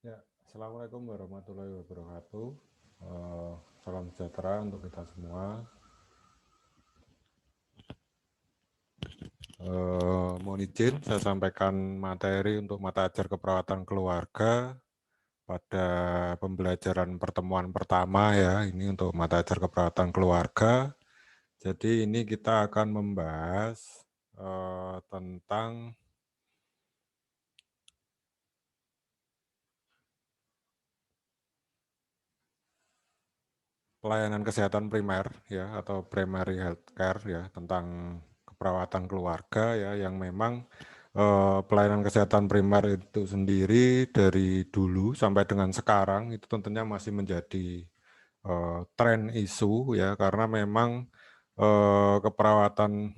Ya, Assalamualaikum warahmatullahi wabarakatuh. Salam sejahtera untuk kita semua. Mohon izin saya sampaikan materi untuk mata ajar keperawatan keluarga pada pembelajaran pertemuan pertama ya. Ini untuk mata ajar keperawatan keluarga. Jadi ini kita akan membahas tentang pelayanan kesehatan primer ya atau primary health care ya, tentang keperawatan keluarga ya, yang memang pelayanan kesehatan primer itu sendiri dari dulu sampai dengan sekarang itu tentunya masih menjadi tren isu ya, karena memang keperawatan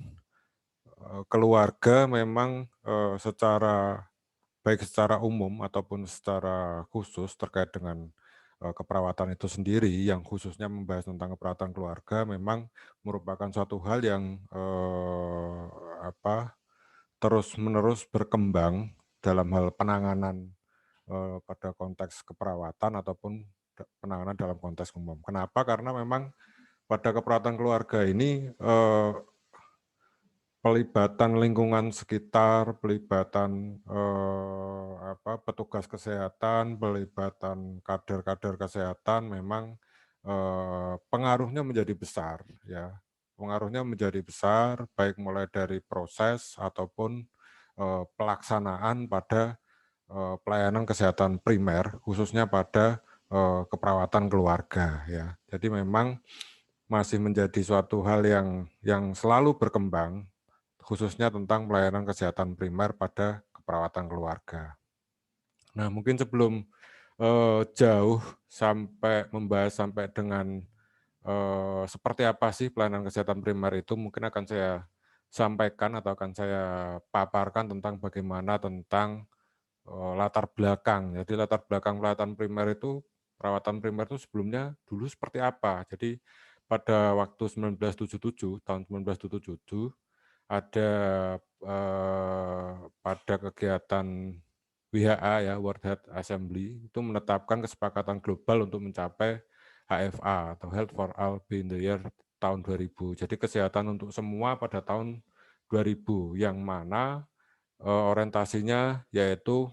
keluarga memang baik secara umum ataupun secara khusus terkait dengan keperawatan itu sendiri, yang khususnya membahas tentang keperawatan keluarga, memang merupakan suatu hal yang terus-menerus berkembang dalam hal penanganan pada konteks keperawatan ataupun penanganan dalam konteks umum. Kenapa? Karena memang pada keperawatan keluarga ini pelibatan lingkungan sekitar, pelibatan petugas kesehatan, pelibatan kader-kader kesehatan memang pengaruhnya menjadi besar ya. Pengaruhnya menjadi besar baik mulai dari proses ataupun pelaksanaan pada pelayanan kesehatan primer, khususnya pada keperawatan keluarga ya. Jadi memang masih menjadi suatu hal yang selalu berkembang, khususnya tentang pelayanan kesehatan primer pada keperawatan keluarga. Nah, mungkin sebelum jauh sampai membahas sampai dengan seperti apa sih pelayanan kesehatan primer itu, mungkin akan saya sampaikan atau akan saya paparkan tentang bagaimana tentang latar belakang. Jadi latar belakang perawatan primer itu sebelumnya dulu seperti apa. Jadi pada waktu 1977, tahun 1977, ada pada kegiatan WHA ya, World Health Assembly, itu menetapkan kesepakatan global untuk mencapai HFA atau Health for All in the Year tahun 2000. Jadi kesehatan untuk semua pada tahun 2000, yang mana orientasinya yaitu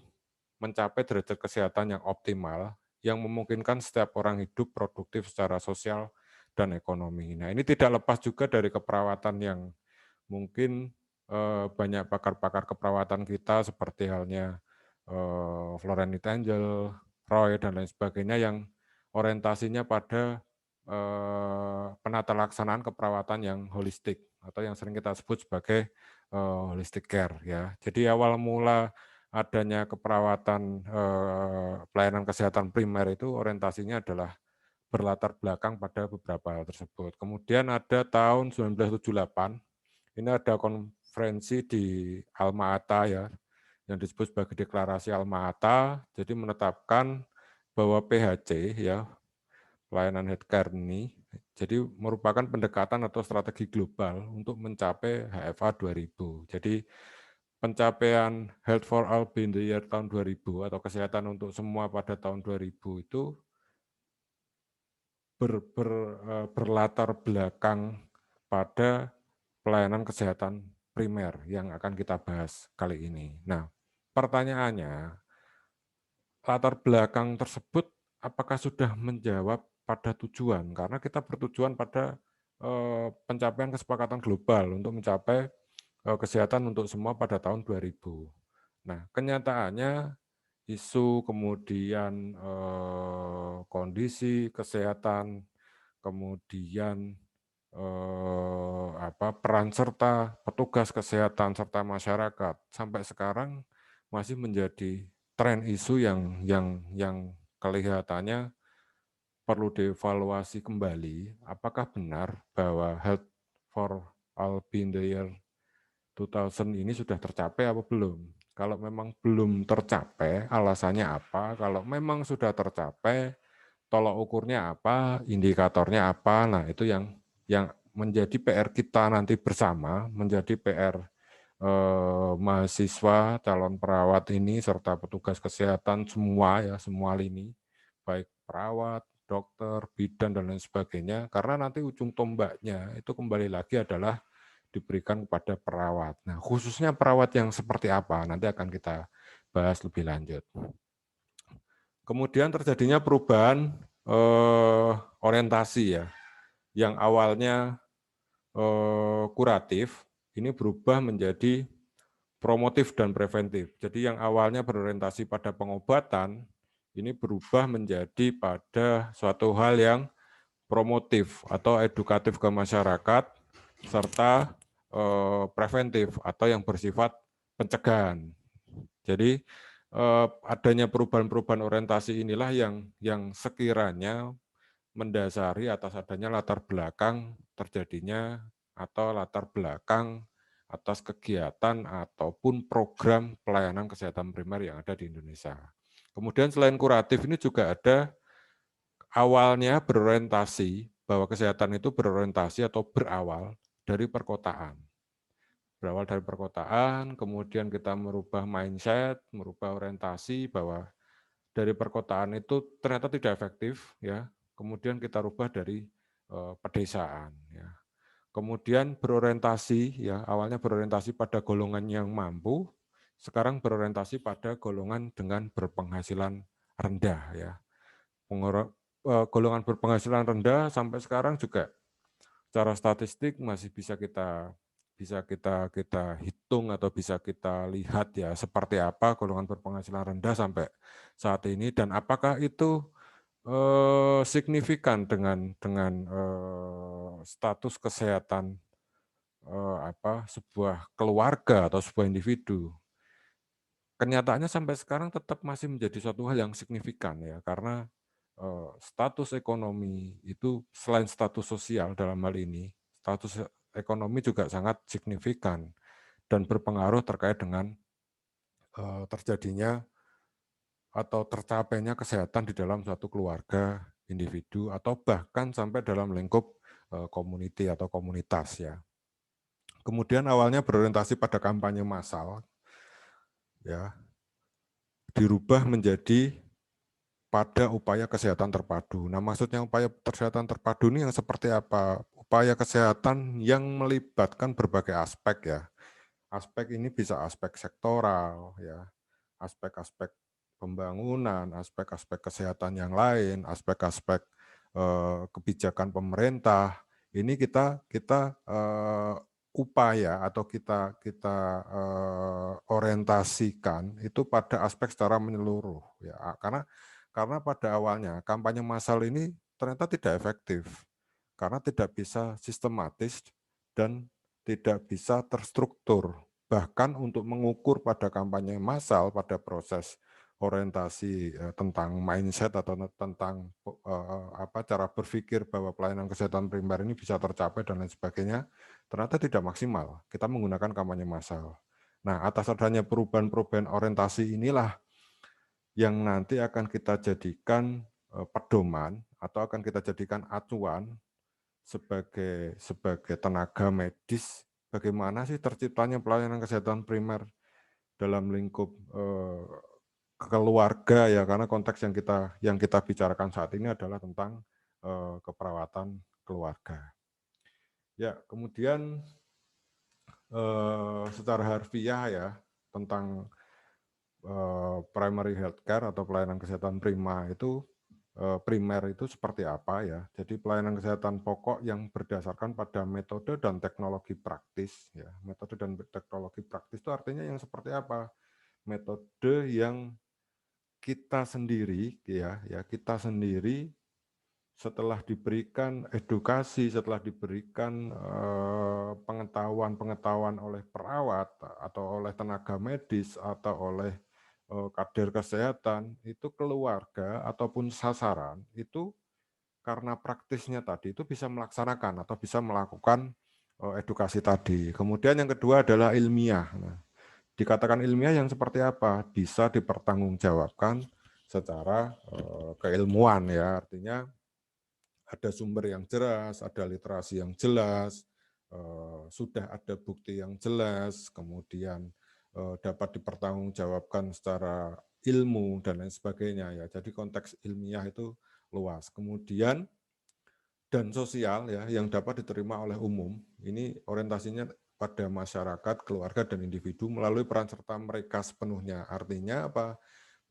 mencapai derajat kesehatan yang optimal, yang memungkinkan setiap orang hidup produktif secara sosial dan ekonomi. Nah, ini tidak lepas juga dari keperawatan yang mungkin banyak pakar-pakar keperawatan kita seperti halnya Florence Nightingale, Roy, dan lain sebagainya, yang orientasinya pada penata laksanaan keperawatan yang holistik atau yang sering kita sebut sebagai holistic care ya. Jadi awal mula adanya keperawatan pelayanan kesehatan primer itu orientasinya adalah berlatar belakang pada beberapa hal tersebut. Kemudian ada tahun 1978, ini ada konferensi di Alma-Ata ya, yang disebut sebagai deklarasi Alma-Ata, jadi menetapkan bahwa PHC ya, pelayanan healthcare ini, jadi merupakan pendekatan atau strategi global untuk mencapai HFA 2000. Jadi pencapaian Health for All in the Year tahun 2000 atau kesehatan untuk semua pada tahun 2000 itu berlatar belakang pada pelayanan kesehatan primer yang akan kita bahas kali ini. Nah, pertanyaannya, latar belakang tersebut apakah sudah menjawab pada tujuan? Karena kita bertujuan pada pencapaian kesepakatan global untuk mencapai kesehatan untuk semua pada tahun 2000. Nah, kenyataannya isu, kemudian kondisi kesehatan, kemudian peran serta petugas kesehatan serta masyarakat sampai sekarang masih menjadi tren isu yang kelihatannya perlu dievaluasi kembali. Apakah benar bahwa Health for All in the Year 2000 ini sudah tercapai apa belum? Kalau memang belum tercapai, alasannya apa? Kalau memang sudah tercapai, tolok ukurnya apa, indikatornya apa? Nah, itu yang menjadi PR kita nanti bersama, menjadi PR mahasiswa, calon perawat ini serta petugas kesehatan semua ya, semua lini, baik perawat, dokter, bidan dan lain sebagainya, karena nanti ujung tombaknya itu kembali lagi adalah diberikan kepada perawat. Nah, khususnya perawat yang seperti apa nanti akan kita bahas lebih lanjut. Kemudian terjadinya perubahan orientasi ya, yang awalnya kuratif ini berubah menjadi promotif dan preventif. Jadi yang awalnya berorientasi pada pengobatan, ini berubah menjadi pada suatu hal yang promotif atau edukatif ke masyarakat, serta preventif atau yang bersifat pencegahan. Jadi adanya perubahan-perubahan orientasi inilah yang sekiranya mendasari atas adanya latar belakang terjadinya atau latar belakang atas kegiatan ataupun program pelayanan kesehatan primer yang ada di Indonesia. Kemudian selain kuratif ini juga ada awalnya berorientasi bahwa kesehatan itu berorientasi atau berawal dari perkotaan. Berawal dari perkotaan, kemudian kita merubah mindset, merubah orientasi bahwa dari perkotaan itu ternyata tidak efektif, ya. Kemudian kita rubah dari pedesaan, ya. Kemudian berorientasi, ya, awalnya berorientasi pada golongan yang mampu, sekarang berorientasi pada golongan dengan berpenghasilan rendah, ya. Golongan berpenghasilan rendah sampai sekarang juga secara statistik masih bisa kita hitung atau bisa kita lihat ya seperti apa golongan berpenghasilan rendah sampai saat ini dan apakah itu signifikan dengan status kesehatan sebuah keluarga atau sebuah individu. Kenyataannya sampai sekarang tetap masih menjadi suatu hal yang signifikan ya karena status ekonomi itu selain status sosial dalam hal ini, status ekonomi juga sangat signifikan dan berpengaruh terkait dengan terjadinya atau tercapainya kesehatan di dalam suatu keluarga, individu, atau bahkan sampai dalam lingkup community atau komunitas ya. Kemudian awalnya berorientasi pada kampanye massal, ya, dirubah menjadi pada upaya kesehatan terpadu. Nah, maksudnya upaya kesehatan terpadu ini yang seperti apa? Upaya kesehatan yang melibatkan berbagai aspek ya. Aspek ini bisa aspek sektoral ya, aspek-aspek pembangunan, aspek-aspek kesehatan yang lain, aspek-aspek kebijakan pemerintah. Ini kita upaya atau kita orientasikan itu pada aspek secara menyeluruh ya, karena pada awalnya kampanye massal ini ternyata tidak efektif karena tidak bisa sistematis dan tidak bisa terstruktur. Bahkan untuk mengukur pada kampanye massal pada proses orientasi tentang mindset atau tentang cara berpikir bahwa pelayanan kesehatan primer ini bisa tercapai dan lain sebagainya, ternyata tidak maksimal. Kita menggunakan kampanye massal. Nah, atas adanya perubahan-perubahan orientasi inilah yang nanti akan kita jadikan pedoman atau akan kita jadikan acuan sebagai tenaga medis, bagaimana sih terciptanya pelayanan kesehatan primer dalam lingkup keluarga ya, karena konteks yang kita bicarakan saat ini adalah tentang keperawatan keluarga. Ya, kemudian secara harfiah ya tentang primary healthcare atau pelayanan kesehatan primer itu seperti apa ya. Jadi pelayanan kesehatan pokok yang berdasarkan pada metode dan teknologi praktis ya. Metode dan teknologi praktis itu artinya yang seperti apa? Metode yang kita sendiri kita sendiri setelah diberikan edukasi, setelah diberikan pengetahuan oleh perawat atau oleh tenaga medis atau oleh kader kesehatan, itu keluarga ataupun sasaran itu karena praktisnya tadi itu bisa melaksanakan atau bisa melakukan edukasi tadi. Kemudian yang kedua adalah ilmiah. Nah, dikatakan ilmiah yang seperti apa? Bisa dipertanggungjawabkan secara keilmuan ya, artinya ada sumber yang jelas, ada literasi yang jelas, sudah ada bukti yang jelas, kemudian dapat dipertanggungjawabkan secara ilmu dan lain sebagainya ya. Jadi konteks ilmiah itu luas. Kemudian dan sosial ya yang dapat diterima oleh umum. Ini orientasinya pada masyarakat, keluarga dan individu melalui peran serta mereka sepenuhnya. Artinya apa?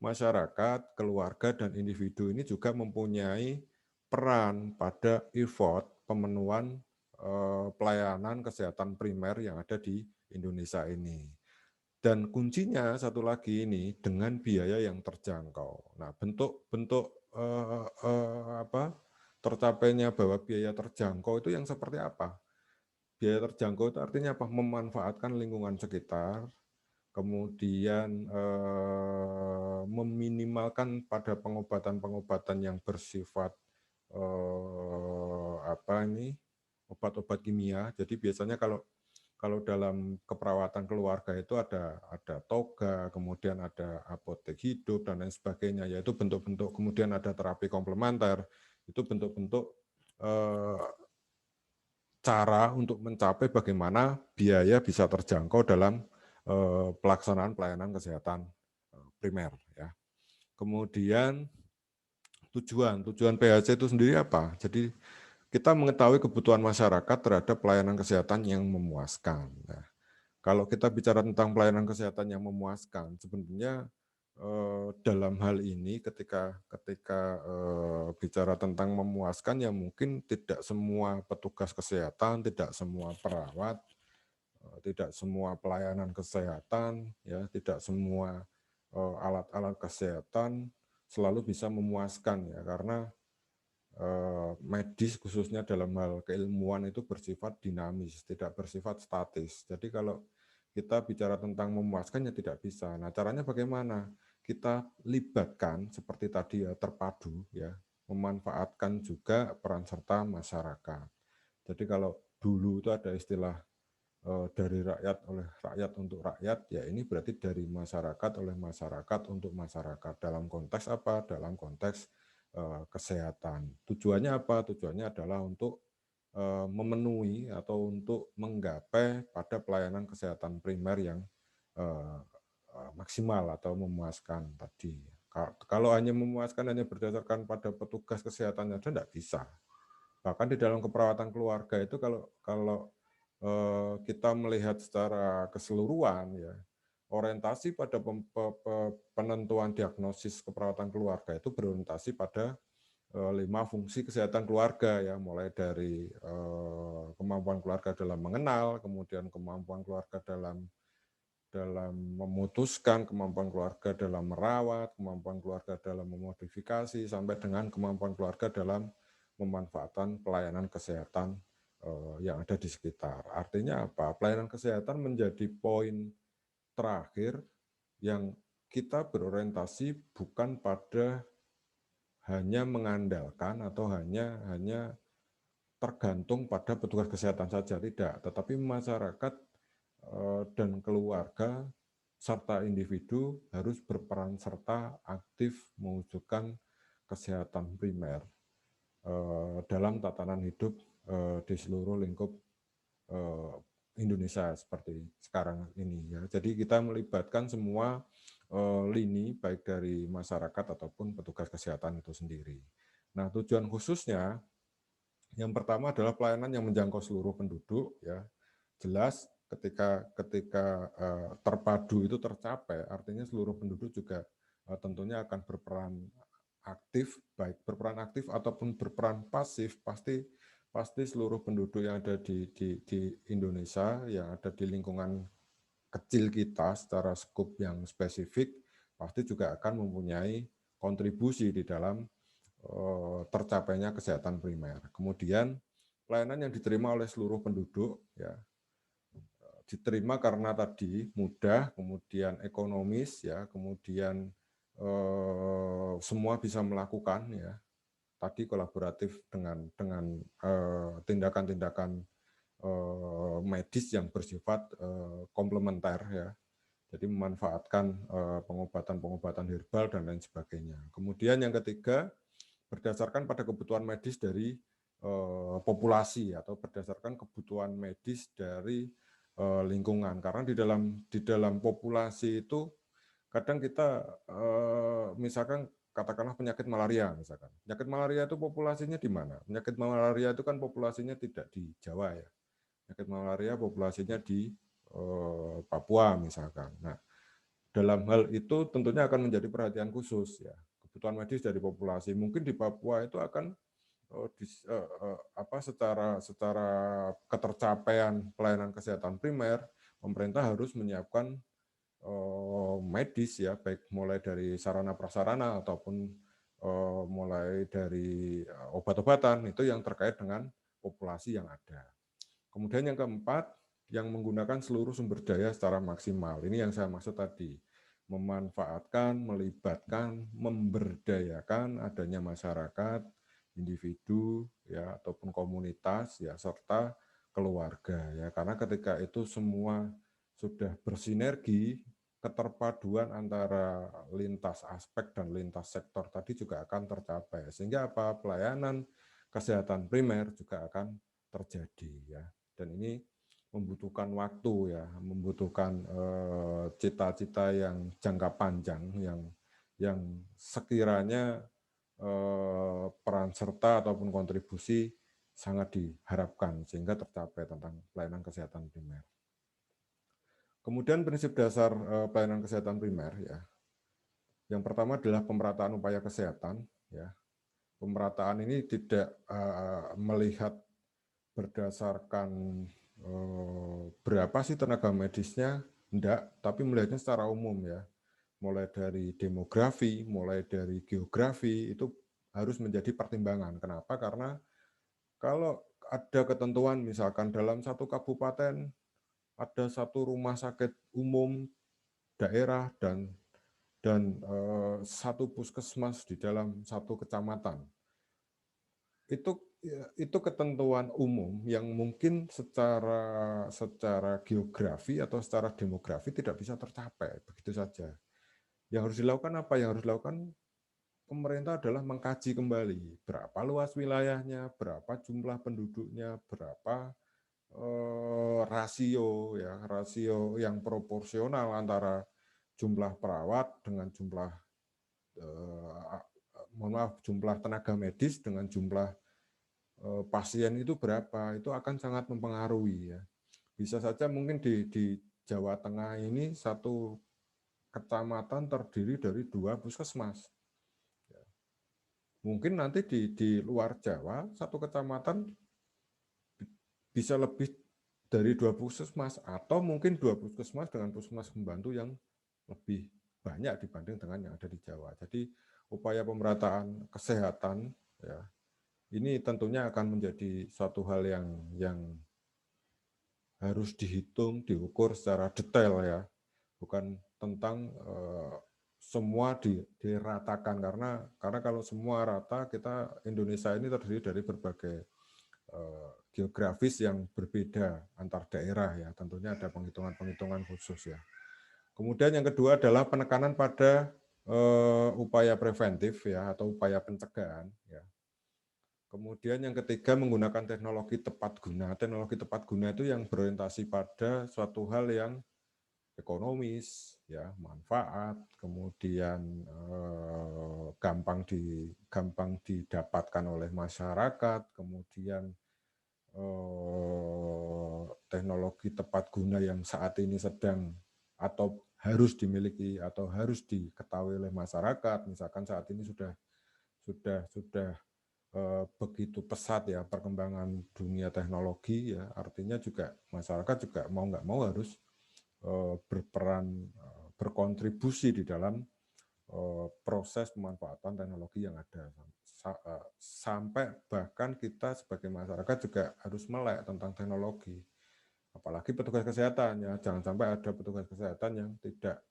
Masyarakat, keluarga dan individu ini juga mempunyai peran pada effort pemenuhan pelayanan kesehatan primer yang ada di Indonesia ini. Dan kuncinya satu lagi ini dengan biaya yang terjangkau. Nah, bentuk-bentuk tercapainya bahwa biaya terjangkau itu yang seperti apa? Biaya terjangkau itu artinya apa? Memanfaatkan lingkungan sekitar, kemudian meminimalkan pada pengobatan-pengobatan yang bersifat obat-obat kimia. Jadi biasanya kalau dalam keperawatan keluarga itu ada toga, kemudian ada apotek hidup dan lain sebagainya, yaitu bentuk-bentuk, kemudian ada terapi komplementer, itu bentuk-bentuk cara untuk mencapai bagaimana biaya bisa terjangkau dalam pelaksanaan pelayanan kesehatan primer ya. Kemudian tujuan PHC itu sendiri apa? Jadi kita mengetahui kebutuhan masyarakat terhadap pelayanan kesehatan yang memuaskan. Nah, kalau kita bicara tentang pelayanan kesehatan yang memuaskan, sebenarnya dalam hal ini ketika bicara tentang memuaskan ya mungkin tidak semua petugas kesehatan, tidak semua perawat, tidak semua pelayanan kesehatan, ya tidak semua alat-alat kesehatan selalu bisa memuaskan ya karena medis khususnya dalam hal keilmuan itu bersifat dinamis, tidak bersifat statis. Jadi kalau kita bicara tentang memuaskan ya tidak bisa. Nah, caranya bagaimana? Kita libatkan seperti tadi ya terpadu ya, memanfaatkan juga peran serta masyarakat. Jadi kalau dulu itu ada istilah dari rakyat oleh rakyat untuk rakyat, ya ini berarti dari masyarakat oleh masyarakat untuk masyarakat. Dalam konteks apa? Dalam konteks kesehatan. Tujuannya apa? Tujuannya adalah untuk memenuhi atau untuk menggapai pada pelayanan kesehatan primer yang maksimal atau memuaskan tadi. Kalau hanya memuaskan hanya berdasarkan pada petugas kesehatan saja tidak bisa. Bahkan di dalam keperawatan keluarga itu kalau kita melihat secara keseluruhan ya orientasi pada penentuan diagnosis keperawatan keluarga itu berorientasi pada 5 fungsi kesehatan keluarga ya mulai dari kemampuan keluarga dalam mengenal, kemudian kemampuan keluarga dalam memutuskan, kemampuan keluarga dalam merawat, kemampuan keluarga dalam memodifikasi, sampai dengan kemampuan keluarga dalam memanfaatkan pelayanan kesehatan yang ada di sekitar. Artinya apa? Pelayanan kesehatan menjadi poin terakhir yang kita berorientasi bukan pada hanya mengandalkan atau hanya tergantung pada petugas kesehatan saja, tidak. Tetapi masyarakat dan keluarga serta individu harus berperan serta aktif mewujudkan kesehatan primer dalam tatanan hidup di seluruh lingkup Indonesia seperti sekarang ini ya. Jadi kita melibatkan semua lini baik dari masyarakat ataupun petugas kesehatan itu sendiri. Nah, tujuan khususnya yang pertama adalah pelayanan yang menjangkau seluruh penduduk ya. Jelas ketika terpadu itu tercapai, artinya seluruh penduduk juga tentunya akan berperan aktif, baik berperan aktif ataupun berperan pasif, pasti seluruh penduduk yang ada di Indonesia, yang ada di lingkungan kecil kita secara skop yang spesifik, pasti juga akan mempunyai kontribusi di dalam tercapainya kesehatan primer. Kemudian pelayanan yang diterima oleh seluruh penduduk ya diterima karena tadi mudah, kemudian ekonomis ya, kemudian semua bisa melakukan ya. Tadi kolaboratif dengan tindakan-tindakan medis yang bersifat komplementer ya. Jadi memanfaatkan pengobatan-pengobatan herbal dan lain sebagainya. Kemudian yang ketiga, berdasarkan pada kebutuhan medis dari populasi atau berdasarkan kebutuhan medis dari lingkungan. Karena di dalam populasi itu kadang kita misalkan katakanlah penyakit malaria misalkan. Penyakit malaria itu populasinya di mana? Penyakit malaria itu kan populasinya tidak di Jawa ya. Penyakit malaria populasinya di Papua misalkan. Nah, dalam hal itu tentunya akan menjadi perhatian khusus ya. Kebutuhan medis dari populasi. Mungkin di Papua itu akan secara ketercapaian pelayanan kesehatan primer, pemerintah harus menyiapkan medis ya, baik mulai dari sarana prasarana ataupun mulai dari obat-obatan itu yang terkait dengan populasi yang ada. Kemudian yang keempat, yang menggunakan seluruh sumber daya secara maksimal. Ini yang saya maksud tadi, memanfaatkan, melibatkan, memberdayakan adanya masyarakat, individu ya ataupun komunitas ya serta keluarga ya. Karena ketika itu semua sudah bersinergi, keterpaduan antara lintas aspek dan lintas sektor tadi juga akan tercapai. Sehingga apa? Pelayanan kesehatan primer juga akan terjadi ya. Dan ini membutuhkan waktu ya, membutuhkan cita-cita yang jangka panjang yang sekiranya peran serta ataupun kontribusi sangat diharapkan sehingga tercapai tentang pelayanan kesehatan primer. Kemudian prinsip dasar pelayanan kesehatan primer ya. Yang pertama adalah pemerataan upaya kesehatan ya. Pemerataan ini tidak melihat berdasarkan berapa sih tenaga medisnya, enggak, tapi melihatnya secara umum ya. Mulai dari demografi, mulai dari geografi itu harus menjadi pertimbangan. Kenapa? Karena kalau ada ketentuan misalkan dalam satu kabupaten ada satu rumah sakit umum daerah dan satu puskesmas di dalam satu kecamatan. Itu ketentuan umum yang mungkin secara geografi atau secara demografi tidak bisa tercapai begitu saja. Yang harus dilakukan apa? Yang harus dilakukan pemerintah adalah mengkaji kembali berapa luas wilayahnya, berapa jumlah penduduknya, berapa rasio yang proporsional antara jumlah perawat dengan jumlah tenaga medis dengan jumlah pasien itu berapa, itu akan sangat mempengaruhi ya. Bisa saja mungkin di Jawa Tengah ini satu kecamatan terdiri dari 2 puskesmas. Mungkin nanti di luar Jawa satu kecamatan bisa lebih dari 2 puskesmas atau mungkin 2 puskesmas dengan puskesmas pembantu yang lebih banyak dibanding dengan yang ada di Jawa. Jadi upaya pemerataan kesehatan ya ini tentunya akan menjadi suatu hal yang harus dihitung, diukur secara detail ya, bukan tentang semua diratakan karena kalau semua rata kita Indonesia ini terdiri dari berbagai geografis yang berbeda antar daerah ya, tentunya ada penghitungan-penghitungan khusus ya. Kemudian yang kedua adalah penekanan pada upaya preventif ya atau upaya pencegahan ya. Kemudian yang ketiga menggunakan teknologi tepat guna. Teknologi tepat guna itu yang berorientasi pada suatu hal yang ekonomis, ya manfaat, kemudian gampang didapatkan oleh masyarakat, kemudian teknologi tepat guna yang saat ini sedang atau harus dimiliki atau harus diketahui oleh masyarakat. Misalkan saat ini sudah begitu pesat ya perkembangan dunia teknologi ya, artinya juga masyarakat juga mau nggak mau harus berperan berkontribusi di dalam proses pemanfaatan teknologi yang ada sampai bahkan kita sebagai masyarakat juga harus melek tentang teknologi, apalagi petugas kesehatan ya, jangan sampai ada petugas kesehatan yang tidak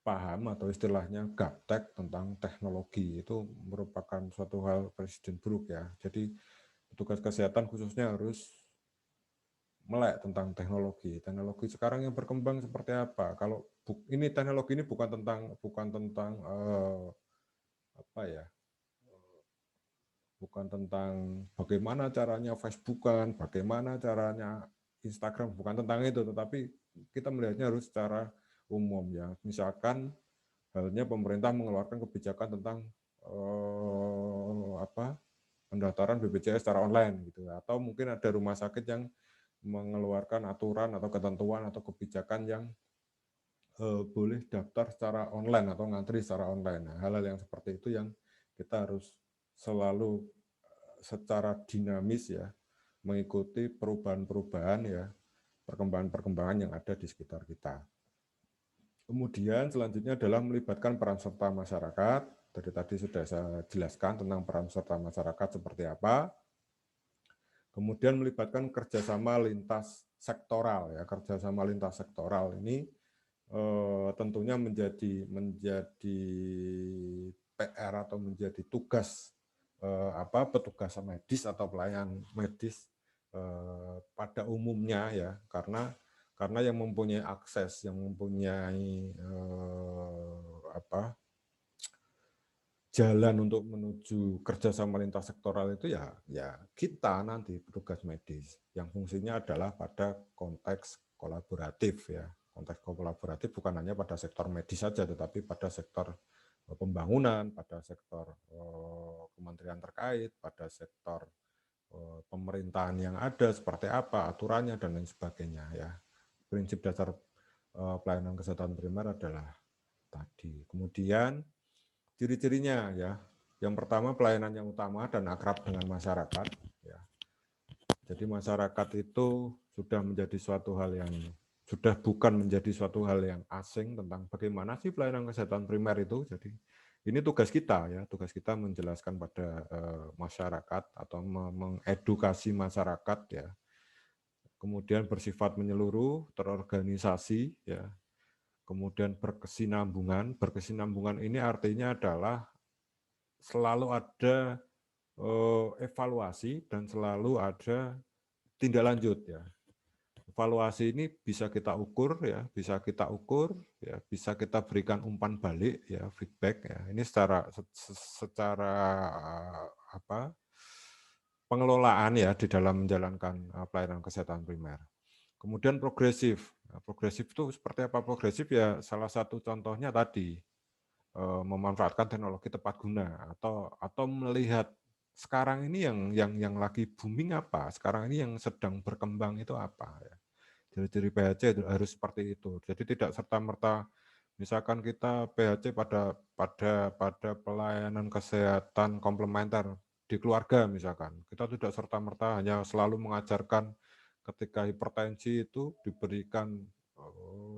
paham atau istilahnya gaptek tentang teknologi. Itu merupakan suatu hal presiden buruk ya. Jadi petugas kesehatan khususnya harus melek tentang teknologi. Teknologi sekarang yang berkembang seperti apa? Kalau ini teknologi ini bukan tentang bukan tentang bagaimana caranya Facebookan, bagaimana caranya Instagram, bukan tentang itu, tetapi kita melihatnya harus secara umum ya. Misalkan halnya pemerintah mengeluarkan kebijakan tentang pendaftaran BPJS secara online gitu, atau mungkin ada rumah sakit yang mengeluarkan aturan atau ketentuan atau kebijakan yang boleh daftar secara online atau ngantri secara online. Nah, hal-hal yang seperti itu yang kita harus selalu secara dinamis ya mengikuti perubahan-perubahan ya, perkembangan-perkembangan yang ada di sekitar kita. Kemudian selanjutnya adalah melibatkan peran serta masyarakat. Dari tadi sudah saya jelaskan tentang peran serta masyarakat seperti apa. Kemudian melibatkan kerjasama lintas sektoral ya, kerjasama lintas sektoral ini tentunya menjadi PR atau menjadi tugas petugas medis atau pelayan medis pada umumnya ya, karena yang mempunyai akses, yang mempunyai jalan untuk menuju kerjasama lintas sektoral itu ya kita nanti petugas medis yang fungsinya adalah pada konteks kolaboratif ya. Konteks kolaboratif bukan hanya pada sektor medis saja, tetapi pada sektor pembangunan, pada sektor kementerian terkait, pada sektor pemerintahan yang ada seperti apa aturannya dan lain sebagainya ya. Prinsip dasar pelayanan kesehatan primer adalah tadi. Kemudian ciri-cirinya ya, yang pertama pelayanan yang utama dan akrab dengan masyarakat ya. Jadi masyarakat itu sudah menjadi suatu hal yang sudah bukan menjadi suatu hal yang asing tentang bagaimana sih pelayanan kesehatan primer itu. Jadi ini tugas kita ya, tugas kita menjelaskan pada masyarakat atau mengedukasi masyarakat ya. Kemudian bersifat menyeluruh, terorganisasi ya. Kemudian berkesinambungan. Berkesinambungan ini artinya adalah selalu ada evaluasi dan selalu ada tindak lanjut ya. Evaluasi ini bisa kita ukur ya, bisa kita berikan umpan balik ya, feedback ya. Ini secara pengelolaan ya di dalam menjalankan pelayanan kesehatan primer. Kemudian progresif. Progresif itu seperti apa progresif ya? Salah satu contohnya tadi memanfaatkan teknologi tepat guna atau melihat sekarang ini yang lagi booming apa, sekarang ini yang sedang berkembang itu apa ya. Ciri-ciri PHC harus seperti itu. Jadi tidak serta-merta misalkan kita PHC pada pelayanan kesehatan komplementer di keluarga misalkan. Kita tidak serta-merta hanya selalu mengajarkan ketika hipertensi itu diberikan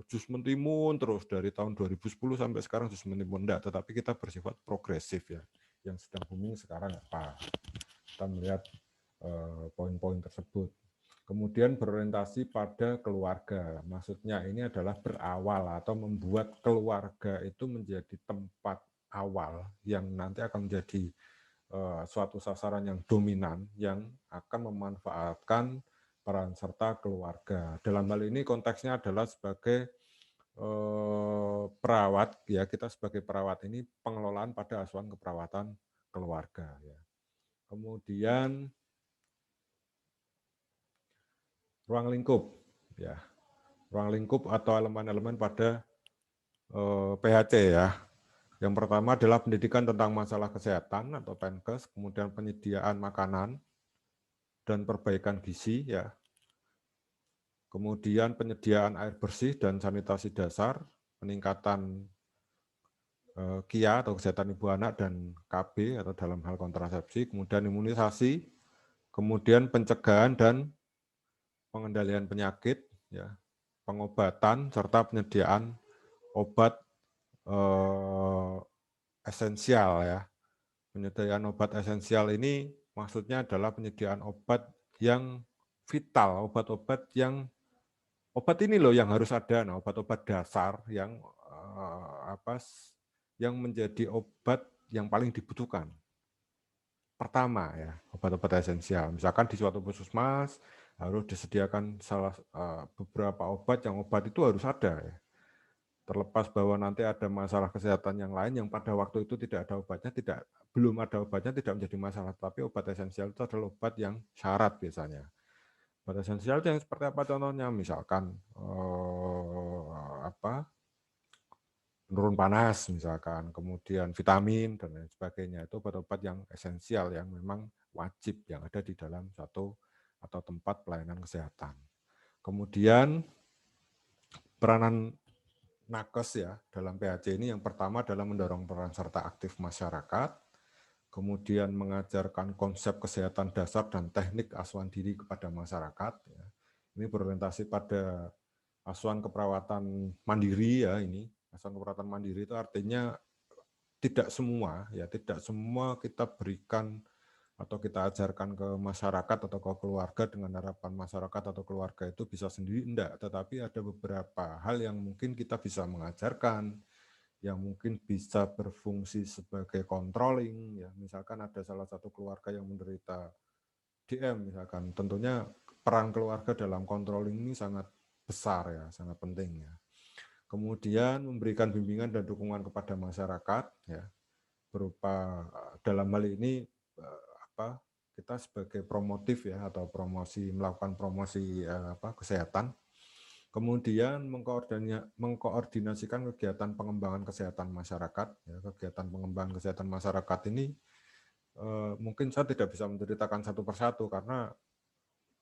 jus mentimun terus dari tahun 2010 sampai sekarang jus mentimun enggak, tetapi kita bersifat progresif ya. Yang sedang booming sekarang apa? Kita melihat poin-poin tersebut. Kemudian berorientasi pada keluarga. Maksudnya ini adalah berawal atau membuat keluarga itu menjadi tempat awal yang nanti akan menjadi suatu sasaran yang dominan yang akan memanfaatkan peran serta keluarga. Dalam hal ini konteksnya adalah sebagai perawat ya, kita sebagai perawat ini pengelolaan pada asuhan keperawatan keluarga ya. Kemudian ruang lingkup ya. Ruang lingkup atau elemen-elemen pada PHC ya. Yang pertama adalah pendidikan tentang masalah kesehatan atau PENKES, kemudian penyediaan makanan dan perbaikan gizi ya. Kemudian penyediaan air bersih dan sanitasi dasar, peningkatan KIA atau kesehatan ibu anak dan KB atau dalam hal kontrasepsi, kemudian imunisasi, kemudian pencegahan dan pengendalian penyakit, ya, pengobatan serta penyediaan obat esensial ya. Penyediaan obat esensial ini maksudnya adalah penyediaan obat yang vital, obat-obat ini loh yang harus ada, nah obat-obat dasar yang yang menjadi obat yang paling dibutuhkan. Pertama ya, obat-obat esensial. Misalkan di suatu puskesmas harus disediakan beberapa obat yang obat itu harus ada ya. Terlepas bahwa nanti ada masalah kesehatan yang lain yang pada waktu itu tidak ada obatnya, belum ada obatnya tidak menjadi masalah, tapi obat esensial itu adalah obat yang syarat biasanya. Obat esensial yang seperti apa contohnya? Misalkan penurun panas misalkan, kemudian vitamin dan lain sebagainya. Itu obat-obat yang esensial yang memang wajib yang ada di dalam satu atau tempat pelayanan kesehatan. Kemudian peranan nakes ya dalam PHC ini yang pertama adalah mendorong peran serta aktif masyarakat, kemudian mengajarkan konsep kesehatan dasar dan teknik asuhan diri kepada masyarakat. Ya. Ini berorientasi pada asuhan keperawatan mandiri ya ini. Asuhan keperawatan mandiri itu artinya tidak semua kita berikan atau kita ajarkan ke masyarakat atau ke keluarga dengan harapan masyarakat atau keluarga itu bisa sendiri, enggak, tetapi ada beberapa hal yang mungkin kita bisa mengajarkan, yang mungkin bisa berfungsi sebagai controlling, ya misalkan ada salah satu keluarga yang menderita DM misalkan, tentunya peran keluarga dalam controlling ini sangat besar ya, sangat penting ya. Kemudian memberikan bimbingan dan dukungan kepada masyarakat ya, berupa dalam hal ini kita sebagai promotif ya atau melakukan promosi kesehatan, kemudian mengkoordinasikan kegiatan pengembangan kesehatan masyarakat ya, kegiatan pengembangan kesehatan masyarakat ini mungkin saya tidak bisa menceritakan satu persatu karena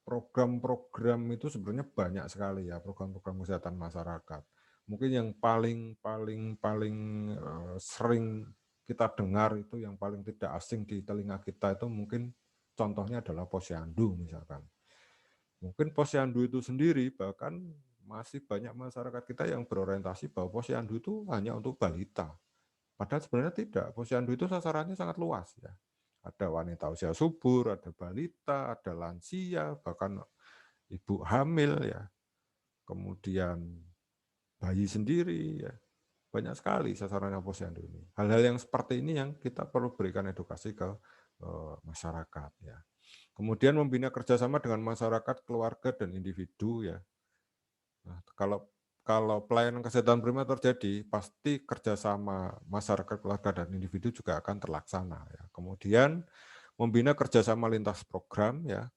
program-program itu sebenarnya banyak sekali ya, program-program kesehatan masyarakat. Mungkin yang paling sering kita dengar itu, yang paling tidak asing di telinga kita itu mungkin contohnya adalah posyandu misalkan. Mungkin posyandu itu sendiri bahkan masih banyak masyarakat kita yang berorientasi bahwa posyandu itu hanya untuk balita. Padahal sebenarnya tidak, posyandu itu sasarannya sangat luas ya. Ada wanita usia subur, ada balita, ada lansia, bahkan ibu hamil ya. Kemudian bayi sendiri ya. Banyak sekali sasarannya posyandu ini. Hal-hal yang seperti ini yang kita perlu berikan edukasi ke masyarakat ya. Kemudian membina kerjasama dengan masyarakat, keluarga dan individu ya. Nah, kalau pelayanan kesehatan primer terjadi, pasti kerjasama masyarakat, keluarga dan individu juga akan terlaksana ya. Kemudian membina kerjasama lintas program ya,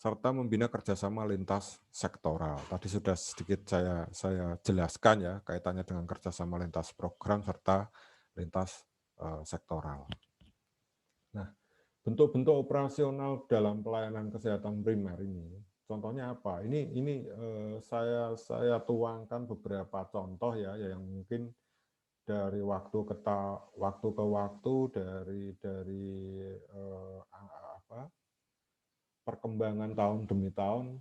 serta membina kerjasama lintas sektoral. Tadi sudah sedikit saya jelaskan ya kaitannya dengan kerjasama lintas program serta lintas sektoral. Nah, bentuk-bentuk operasional dalam pelayanan kesehatan primer ini, contohnya apa? Ini saya tuangkan beberapa contoh ya yang mungkin dari waktu ke waktu dari perkembangan tahun demi tahun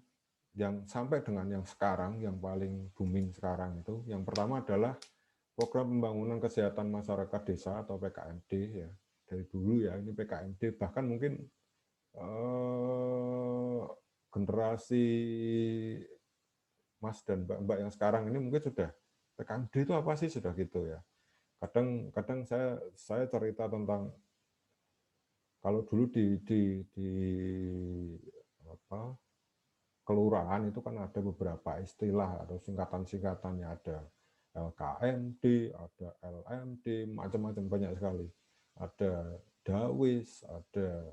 yang sampai dengan yang sekarang, yang paling booming sekarang itu, yang pertama adalah program pembangunan kesehatan masyarakat desa atau PKMD ya. Dari dulu ya ini PKMD, bahkan mungkin generasi Mas dan Mbak-mbak yang sekarang ini mungkin sudah PKMD itu apa sih, sudah gitu ya. Kadang saya cerita tentang kalau dulu di kelurahan itu kan ada beberapa istilah atau singkatan-singkatannya, ada LKMD, ada LMD, macam-macam banyak sekali. Ada Dawis, ada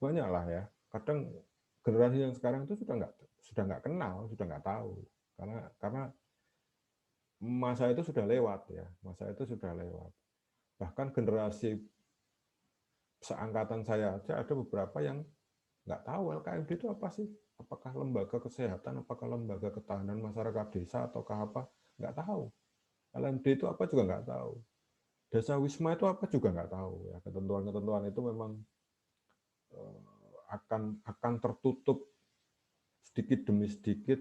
banyak lah ya. Kadang generasi yang sekarang itu sudah nggak kenal, sudah nggak tahu karena masa itu sudah lewat ya, masa itu sudah lewat. Bahkan generasi seangkatan saya aja ada beberapa yang nggak tahu LKMD itu apa sih, apakah lembaga kesehatan, apakah lembaga ketahanan masyarakat desa, ataukah apa, nggak tahu. LMD itu apa juga nggak tahu. Desa Wisma itu apa juga nggak tahu. Ya, ketentuan-ketentuan itu memang akan tertutup sedikit demi sedikit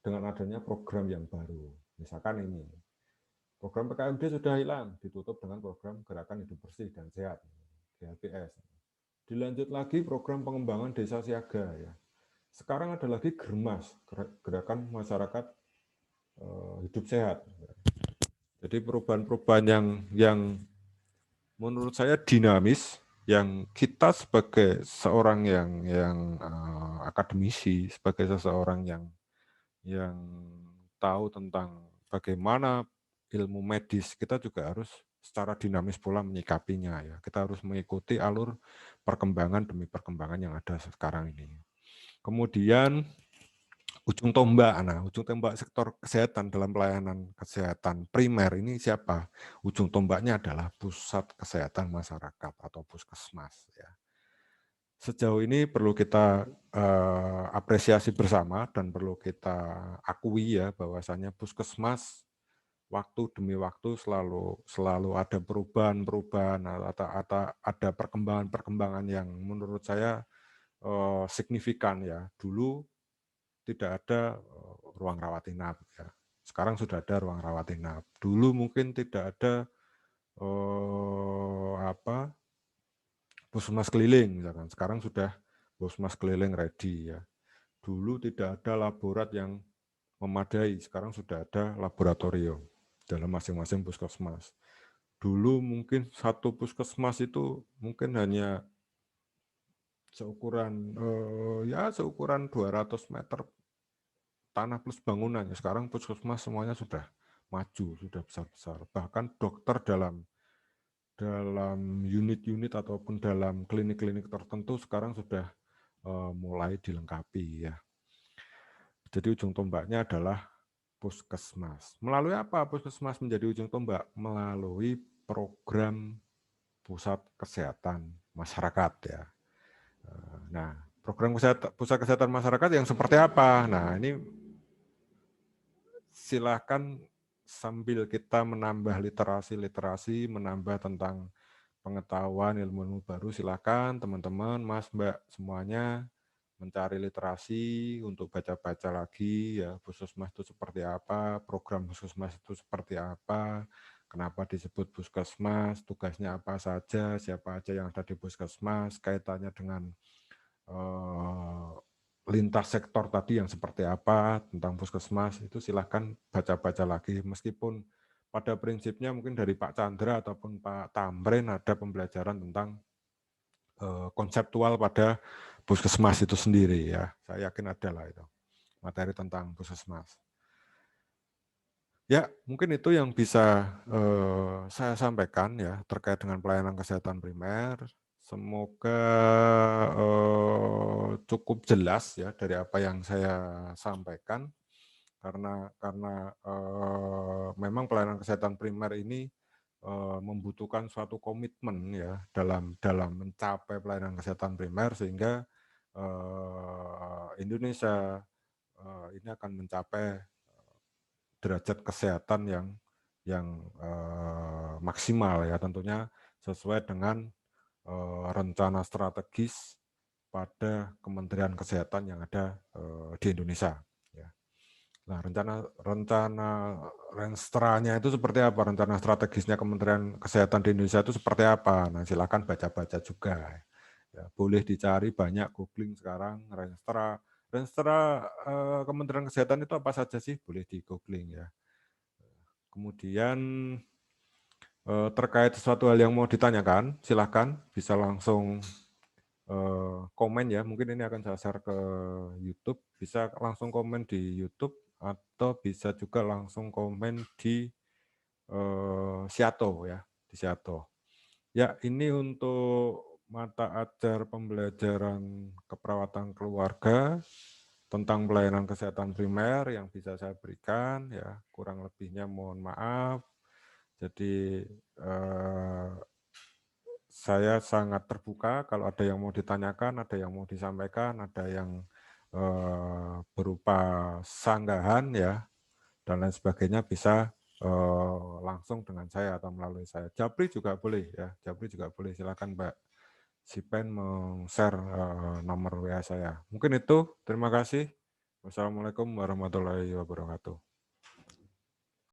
dengan adanya program yang baru. Misalkan ini, program PKMD sudah hilang, ditutup dengan program Gerakan Hidup Bersih dan Sehat, GHBS. Dilanjut lagi program pengembangan desa siaga ya. Sekarang ada lagi Germas, Gerakan Masyarakat Hidup Sehat. Jadi perubahan-perubahan yang menurut saya dinamis, yang kita sebagai seorang yang akademisi, sebagai seseorang yang tahu tentang bagaimana ilmu medis, kita juga harus secara dinamis pula menyikapinya ya. Kita harus mengikuti alur perkembangan demi perkembangan yang ada sekarang ini. Kemudian ujung tombak, nah ujung tombak sektor kesehatan dalam pelayanan kesehatan primer ini siapa? Ujung tombaknya adalah pusat kesehatan masyarakat atau puskesmas ya. Sejauh ini perlu kita apresiasi bersama dan perlu kita akui ya bahwasanya puskesmas waktu demi waktu selalu ada perubahan-perubahan atau ada perkembangan-perkembangan yang menurut saya signifikan ya. Dulu tidak ada ruang rawat inap ya. Sekarang sudah ada ruang rawat inap. Dulu mungkin tidak ada puskesmas keliling misalkan. Sekarang sudah puskesmas keliling ready ya. Dulu tidak ada laborat yang memadai, sekarang sudah ada laboratorium dalam masing-masing puskesmas. Dulu mungkin satu puskesmas itu mungkin hanya seukuran 200 meter tanah plus bangunan. Sekarang puskesmas semuanya sudah maju, sudah besar-besar. Bahkan dokter dalam unit-unit ataupun dalam klinik-klinik tertentu sekarang sudah mulai dilengkapi ya. Jadi ujung tombaknya adalah puskesmas. Melalui apa puskesmas menjadi ujung tombak? Melalui program pusat kesehatan masyarakat ya. Nah, program pusat kesehatan masyarakat yang seperti apa? Nah, ini silakan sambil kita menambah literasi, menambah tentang pengetahuan ilmu-ilmu baru, silakan teman-teman, Mas, Mbak semuanya mencari literasi untuk baca-baca lagi ya puskesmas itu seperti apa, program puskesmas itu seperti apa, kenapa disebut puskesmas, tugasnya apa saja, siapa aja yang ada di puskesmas, kaitannya dengan lintas sektor tadi yang seperti apa tentang puskesmas, itu silahkan baca-baca lagi. Meskipun pada prinsipnya mungkin dari Pak Chandra ataupun Pak Tamrin ada pembelajaran tentang konseptual pada puskesmas itu sendiri ya. Saya yakin ada lah itu materi tentang puskesmas. Ya, mungkin itu yang bisa saya sampaikan ya terkait dengan pelayanan kesehatan primer. Semoga cukup jelas ya dari apa yang saya sampaikan karena memang pelayanan kesehatan primer ini membutuhkan suatu komitmen ya dalam mencapai pelayanan kesehatan primer sehingga Indonesia ini akan mencapai derajat kesehatan yang maksimal ya tentunya sesuai dengan rencana strategis pada Kementerian Kesehatan yang ada di Indonesia. Ya. Nah, rencana renstranya itu seperti apa? Rencana strategisnya Kementerian Kesehatan di Indonesia itu seperti apa? Nah, silakan baca-baca juga. Ya, boleh dicari banyak googling sekarang Renstra. Renstra Kementerian Kesehatan itu apa saja sih? Boleh di googling ya. Kemudian terkait sesuatu hal yang mau ditanyakan, silakan bisa langsung komen ya. Mungkin ini akan saya share ke YouTube. Bisa langsung komen di YouTube atau bisa juga langsung komen di Siato ya, di Siato. Ya, ini untuk mata ajar pembelajaran keperawatan keluarga tentang pelayanan kesehatan primer yang bisa saya berikan ya. Kurang lebihnya mohon maaf. Jadi saya sangat terbuka kalau ada yang mau ditanyakan, ada yang mau disampaikan, ada yang berupa sanggahan ya dan lain sebagainya bisa langsung dengan saya atau melalui saya. Japri juga boleh ya, Japri juga boleh. Silakan Mbak Sipen share nomor WA saya. Mungkin itu. Terima kasih. Wassalamualaikum warahmatullahi wabarakatuh.